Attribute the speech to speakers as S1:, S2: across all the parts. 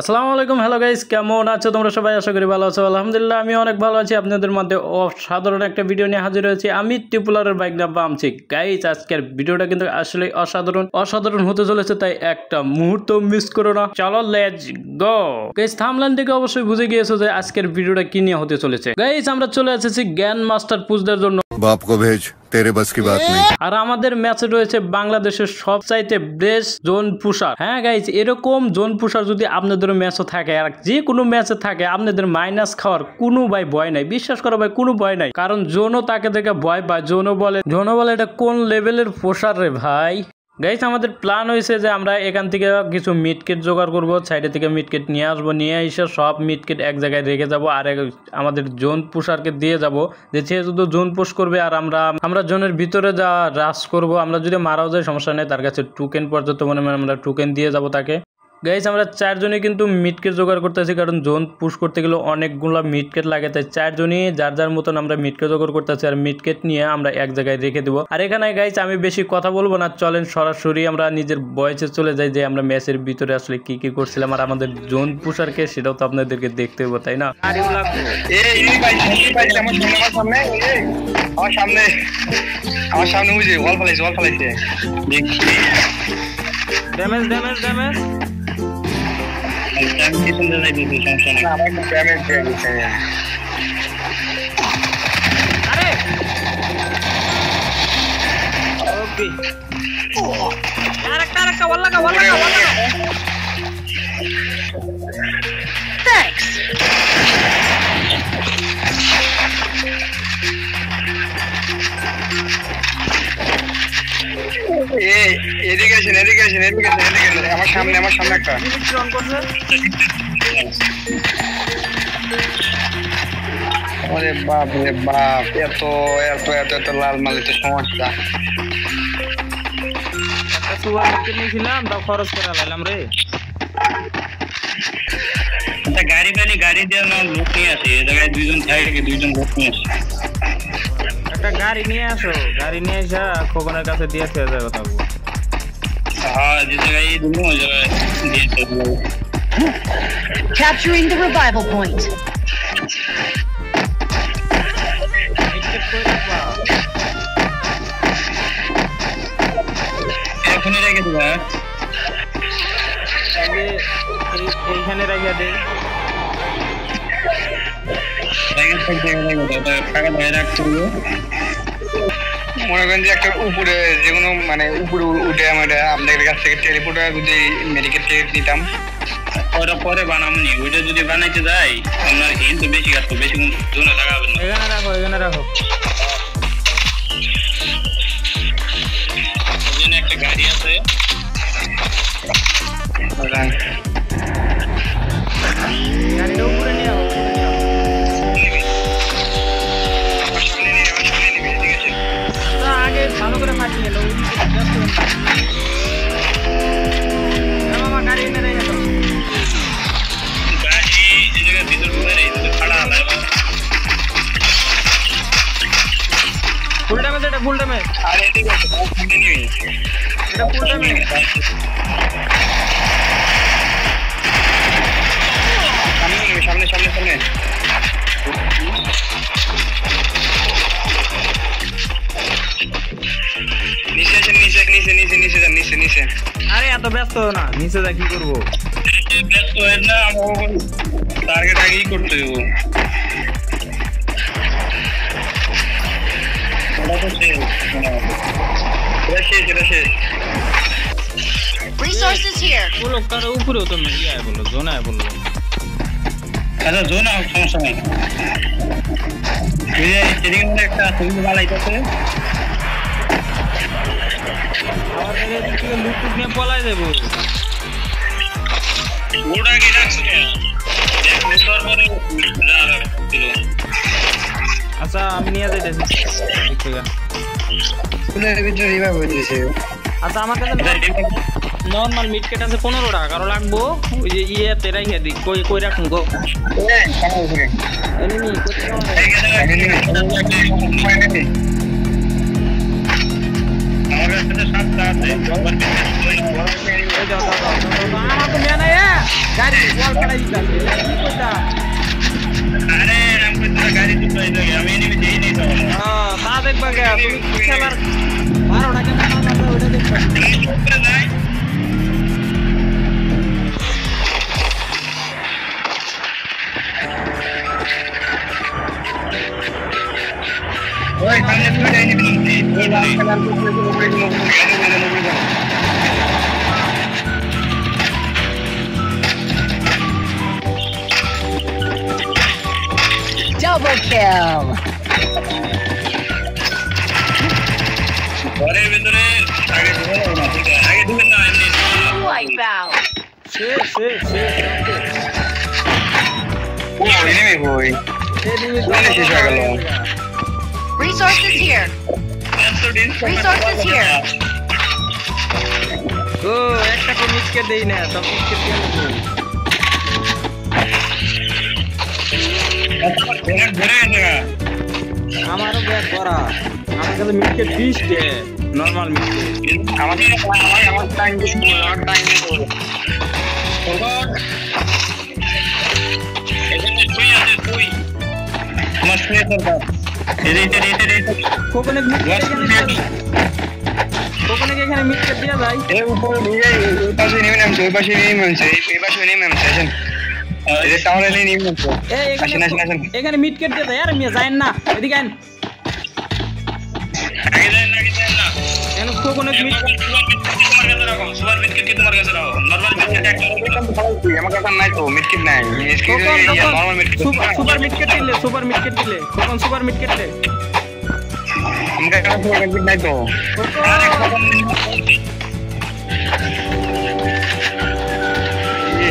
S1: আসসালামু আলাইকুম hello guys, কেমন আছো তোমরা সবাই? আশা করি ভালো আছো। আলহামদুলিল্লাহ আমি অনেক ভালো আছি। আপনাদের মধ্যে অসাধারণ একটা ভিডিও নিয়ে হাজির হয়েছি। আমি ট্রিপুলারের বাইক না বামছি গাইস। আজকের ভিডিওটা কিন্তু আসলে অসাধারণ হতে চলেছে, তাই একটা মুহূর্ত মিস করো না। চলো লেটস গো গাইস। থাম্বনেল থেকে অবশ্যই বুঝে গিয়েছো যে আজকের ভিডিওটা কি নিয়ে হতে চলেছে। গাইস আমরা চলে এসেছি গ্র্যান্ড মাস্টার পুজদের জন্য।
S2: बाप को भेज, तेरे बस की बात नहीं।
S1: আর আমাদের ম্যাচে রয়েছে বাংলাদেশের সবচাইতে বেস্ট জোন পুশার। হ্যাঁ গাইস, এরকম জোন পুশার যদি আপনাদের ম্যাচে থাকে আর যে কোনো ম্যাচে থাকে, আপনাদের মাইনাস খাওয়ার কোনো ভয় নাই। বিশ্বাস করো ভাই, কোনো ভয় নাই, কারণ জোনও তাকে দেখে ভয় পায়। জোনও বলে এটা কোন লেভেলের পুশার রে ভাই। গাইস আমাদের প্ল্যান হয়েছে যে আমরা এখান থেকে কিছু মিডকেট জোগাড় করবো, সাইডে থেকে মিডকেট নিয়ে আসবো, নিয়ে এসে সব মিডকেট এক জায়গায় রেখে যাবো, আর আমাদের জোন পুশারকে দিয়ে যাব, যে সে শুধু জোন পুশ করবে আর আমরা জোনের ভিতরে যা রাশ করব। আমরা যদি মারাও যায় সমস্যা নেই, তার কাছে টোকেন পর্যন্ত আমরা টোকেন দিয়ে যাব তাকে। গাইস আমরা চারজনই কিন্তু মিডকেট জোগাড় করতেছি, কারণ জোন পুশ করতে গেলে অনেকগুলো মিডকেট লাগে, তাই চারজনই যার মতন আমরা মিডকেট জোগাড় করতেছি, আর মিডকেট নিয়ে আমরা এক জায়গায় রেখে দেবো। আর এখানে গাইস আমি বেশি কথা বলবো না, চলেন সরাসরি আমরা নিজের ভয়েসে চলে যাই যে আমরা ম্যাচের ভিতরে আসলে কি কি করছিলাম, আর আমাদের জোন পুশারকে সেটাও তো আপনাদেরকে দেখতে হবে, তাই না?
S3: আমার সামনে বুঝে ওয়াল ফালাইছে
S1: ড্যামেজ
S3: এদিকে আসেন আমার সামনে একটা আরে বাপ রে বাপ, এত লাল মালে তো সমস্যা।
S1: নিয়েছিলাম তাও খরচ করে লাইলাম রে।
S3: গাড়ি দিয়ে লোক নিয়ে আসে, এই জায়গায় দুইজন লোক নিয়ে আসে।
S1: একটা গাড়ি নিয়ে আসো, গাড়ি নিয়ে এসে খোকনের কাছে দিয়ে ফেলে যাবে থাকবো।
S3: হ্যাঁ, যে জায়গায় ওই জায়গায় দিয়ে
S4: Capturing the revival point.
S3: এখানে রেখে দেবো,
S1: এইখানে রেখে দে।
S3: মনে করেন যে একটা উপরে যে কোনো মানে উপরে উঠে আমরা আপনাদের কাছ থেকে টেলিপোর্টার যদি মেডিকেল টিকিট নিতাম, ওটা পরে বানামনি। ওইটা যদি বানাইতে যাই আপনার কিন্তু বেশি কাটতো, বেশি জোনে লাগাবেন না।
S1: এখানে রাখো
S3: একটা গাড়ি আছে,
S1: গাড়িটা উপরে নিয়ে আসো। আগে ভালো করে ফাটিয়ে এলো গাড়ি এনে রেখে দাও।
S3: গাড়ি যে জায়গায় ভিতর খাড়া হবে
S1: ফুল ড্যামেজ।
S3: আর এদিকে
S1: এটা ফুল ড্যামেজ।
S3: সামনে নিচে।
S1: আরে এত ব্যস্ত না, নিচে যা কি করবো?
S3: ব্যস্ত হয় না, টার্গেট আগেই করতে দেবো।
S4: Resources here.
S1: বলো কার উপরেও তো ইয়ে বললো, জোনায় বললো।
S3: আচ্ছা জোনা সমস্যা নাই। একটা বালাইতেছে,
S1: লুটুট নিয়ে পলাই দেবো।
S3: ওটা কি রাখছো?
S1: আচ্ছা আমি নিয়ে যাইতেছি। আচ্ছা আমার কাছে নর্মাল মিডকেট আছে 15 টাকা, কারো লাগবো? ওই যে ইয়েতে রাখিয়ে দিই। কই রাখুন গো?
S3: আমার কাছে 7টা আছে।
S1: গাড়ি
S5: বল ফাটাই দিতাছে কি কইতা
S3: আরে আমি তো গাড়ি দুটোই লাগে আমি এনিমি দেই নাই তো
S5: তা দেখবা কে তুমি খেলার 12টা কেন মারবা ওটা দেখবা
S3: উপরে যাই ওই সামনে তো এনিমি নিচে ওই লাল কালার উপরে
S4: Double kill.
S3: ঘরের ভিতরে আগে ঢুকে না ঠিক আছে আগে ঢুকে না এমনি
S4: Wipe out.
S5: সে
S3: ও এনিমি কই কোনে শেষ হয়ে গেল
S4: Resources here. Resources here.
S5: ও একটা তো মিটকে দেই না সব মিটকে দিয়ে আমারও ব্যাগ করা আমার কাছে মিটকে 20 তে নরমাল মিটকে
S3: আমাদের আমার টাইম এখানে তুই আছে তুই আমার শুয়ে দরকার
S5: কোকনে মিটকে দিয়া যায়
S3: এই উপরে নিয়ে ওই পাশে নেমে নামছে ওই পাশে নেমে নামছে এই পাশে নেমে নামছে আসেন এই টাওয়ারে নেমে নামছে
S5: এই এখানে মিটকে দিয়া যায় আরে মিয়া যায়েন না এদিকে আইন
S3: আগে যান না
S5: এখানে কোকনে মিটকে
S3: সুপার মিটকে কি তোমার কাছে রাখো নরমাল মিটকে একটা আমার কাছে নাই তো মিটকে নাই নরমাল মিটকে
S5: সুপার মিটকে দিলে কোকন সুপার মিটকে দিলে
S3: আমার কাছে সুপার মিটকে নাই তো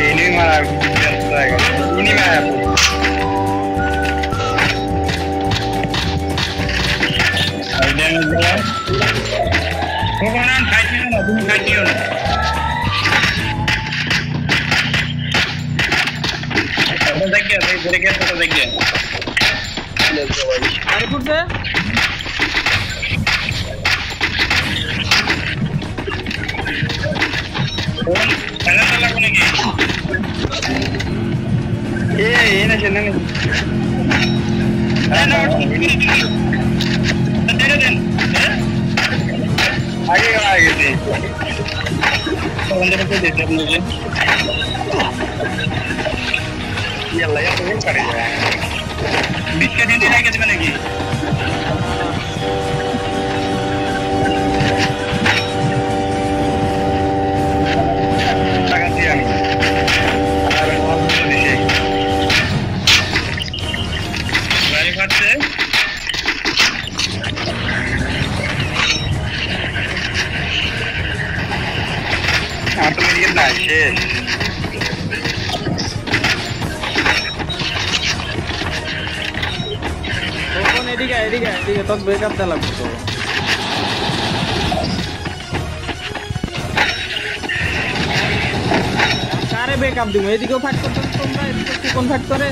S3: ini malah biasa ini malah ada yang jalan kokonan kaji na bumi kaji na ada lagi ada berikut ada lagi
S5: আরে পুরছে
S3: Sana salah ko lagi. Ini siya na. Ano? Tira din. आगे का आगे थी तो अंदर को देते हैं मुझे ये अल्लाह या तो ये करेगा बीच के दिन नहीं कैसे बनेगी
S5: এদিকে তো ব্রেকআপ দেওয়া লাগবে তো কারে ব্রেকআপ দিব এদিকেও ফাইট করতে তোমরা এদিকে কোন ফাইট করে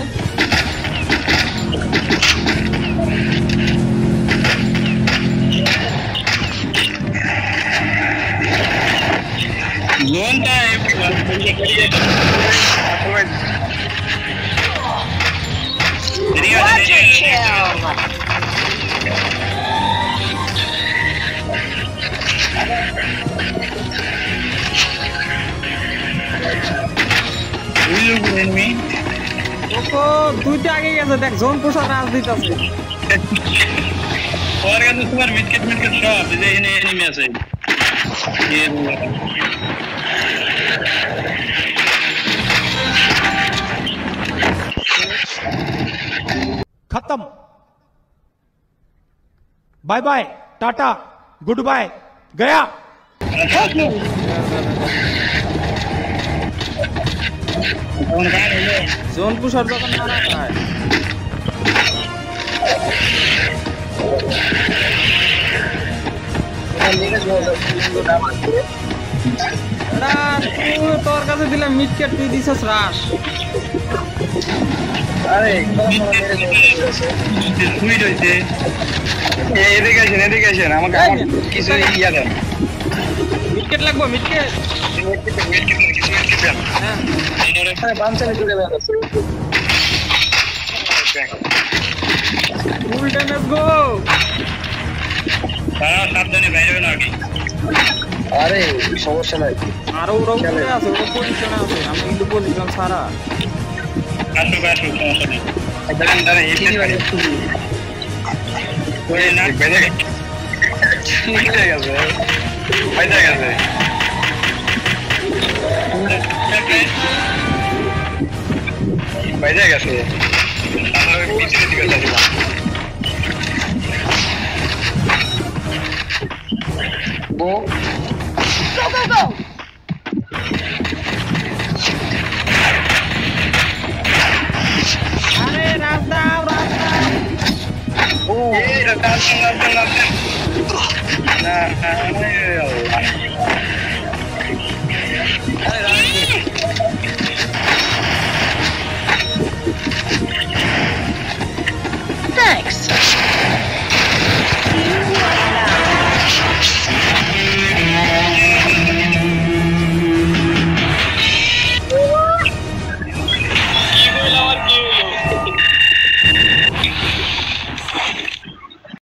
S3: जोनটা
S4: Quadra kill.
S5: ওকো দুইটা আগে গেছে দেখ জোন পোষার রাজনীতি আছে
S3: और का सुपर मिडकेट शॉप इधर एनिमी আছে ये
S6: खत्म bye bye tata good bye गया
S5: জোন পোষার যখন মারা খায় তোর কাছে দিলাম মিটকেট তুই দিছস রাস
S3: আরে সুইট হইছে এদিকে আসেন আমাকে কিছু ইয়া দেন
S5: মিটকেট লাগবে মিটকেট
S3: আসবেন
S5: ফুল ড্যামেজ গো।
S3: তারা সাবধানে বাইরে না আগে
S7: আরে সমস্যা নাই।
S5: আরো ওরা উপরে আছে, ওরা পজিশনে আছে, আমি কিন্তু পজিশন ছাড়া।
S3: আসো সমস্যা নেই দাঁড়ান হিট ওই না বেজে গেছে বাইরে গেছে আমরা পিছনের দিকে যাচ্ছিলাম
S7: গো
S4: Go, go, go!
S5: আরে রাস্তা
S3: ও এই রাস্তা না
S4: Thanks.